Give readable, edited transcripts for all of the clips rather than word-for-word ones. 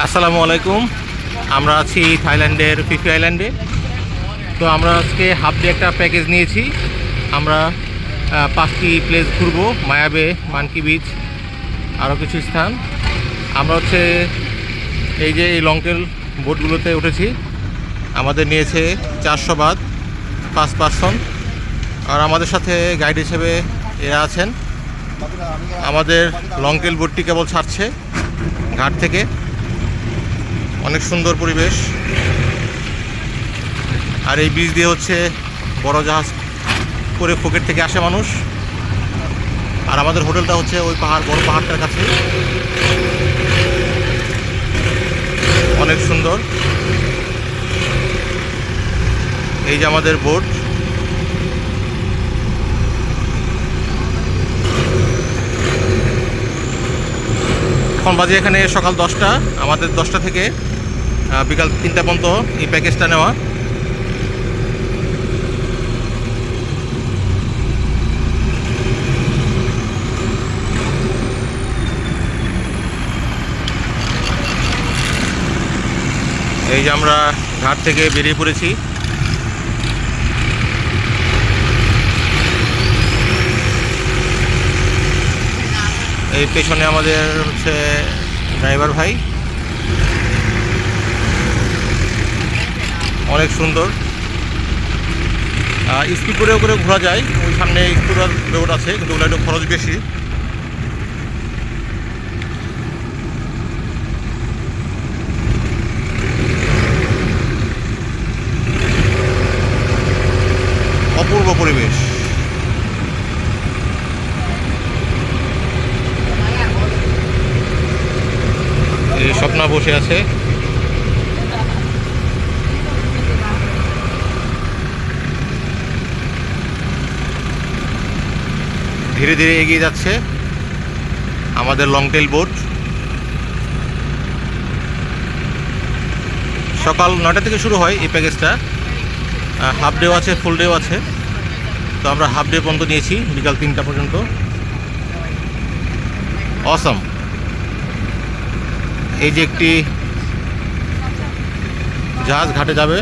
আসসালামু আলাইকুম। আমরা আছি থাইল্যান্ডের ফিফি আইল্যান্ডে। তো আমরা আজকে হাফ ডে একটা প্যাকেজ নিয়েছি। আমরা 5টি প্লেস ঘুরবো, মায়াবে, মানকি বিচ, আরও কিছু স্থান। আমরা এই যে এই লংটেল বোটগুলোতে উঠেছি। আমাদের নিয়েছে 400 বাদ 5 পারসন। আর আমাদের সাথে গাইড হিসেবে এরা আছেন। আমাদের লংটেল বোটটি কেবল ছাড়ছে ঘাট থেকে। অনেক সুন্দর পরিবেশ। আর এই বীজ দিয়ে বড় জাহাজ করে ফুকেট থেকে আসে মানুষ। আর আমাদের হোটেলটা ওই বড় পাহাড়টার কাছে। অনেক সুন্দর। এই যে আমাদের বোট। এখন বাজে এখানে সকাল 10টা। আমাদের 10টা থেকে বিকাল 3টা পর্যন্ত এই প্যাকেজটা নেওয়া। এই যে আমরা ঘাট থেকে বেরিয়ে পড়েছি। এই পেছনে আমাদের ড্রাইভার ভাই। অনেক সুন্দর। স্পিড করে ঘোরা যায়। ওই সামনে স্কুটার রোড আছে, কিন্তু ওগুলো একটু খরচ বেশি। অপূর্ব পরিবেশ। এই স্বপ্না বসে আছে। ধীরে ধীরে এগিয়ে যাচ্ছে আমাদের লংটেল বোট। সকাল 9টা থেকে শুরু হয় এই প্যাকেজটা। হাফ ডেও আছে, ফুল ডেও আছে। তো আমরা হাফ ডে পর্যন্ত নিয়েছি, বিকাল 3টা পর্যন্ত। অসম। এই যে একটি জাহাজ ঘাটে যাবে।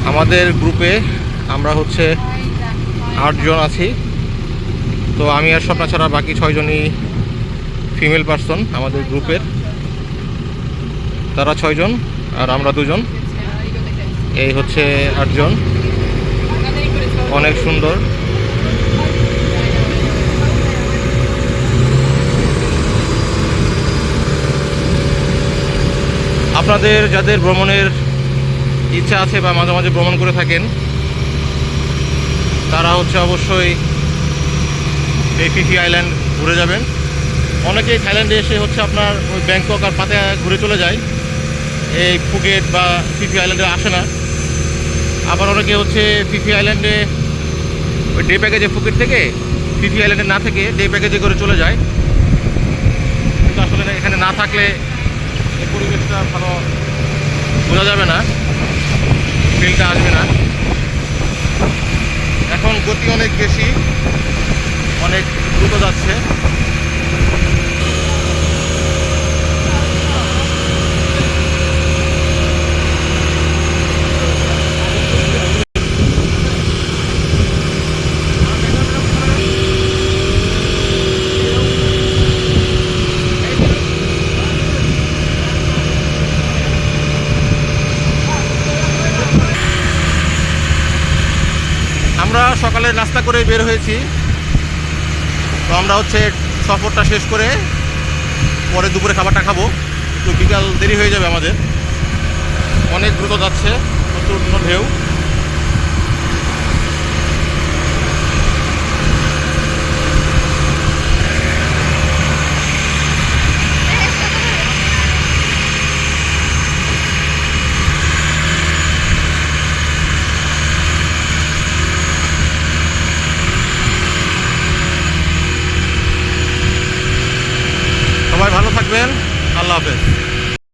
আমাদের গ্রুপে আমরা 8 জন আছি। তো আমি আর স্বপ্না ছাড়া বাকি 6 জনই ফিমেল পারসন আমাদের গ্রুপের। তারা 6 জন আর আমরা 2 জন। এই 8 জন। অনেক সুন্দর। আপনাদের যাদের ভ্রমণের ইচ্ছা আছে বা মাঝে মাঝে ভ্রমণ করে থাকেন, তারা অবশ্যই এই ফিফি আইল্যান্ড ঘুরে যাবেন। অনেকেই থাইল্যান্ডে এসে আপনার ওই ব্যাংকক আর পাতায়া ঘুরে চলে যায়, এই ফুকেট বা ফিফি আইল্যান্ডে আসে না। আবার অনেকে ফিফি আইল্যান্ডে ওই ডে প্যাকেজে ফুকেট থেকে ফিফি আইল্যান্ডে না থেকে ডে প্যাকেজে করে চলে যায়। কিন্তু আসলে এখানে না থাকলে এই পরিবেশটা ভালো বোঝা যাবে না, ফিলটা আসবে না। এখন গতি অনেক বেশি, অনেক দ্রুত যাচ্ছে। আমরা সকালে নাস্তা করে বের হয়েছি। তো আমরা সফরটা শেষ করে পরে দুপুরে খাবারটা খাবো। তো বিকাল দেরি হয়ে যাবে আমাদের। অনেক দ্রুত যাচ্ছে, প্রচুর ঢেউ। সবাই ভালো থাকবেন। থাকবেন। আল্লাহ হাফেজ।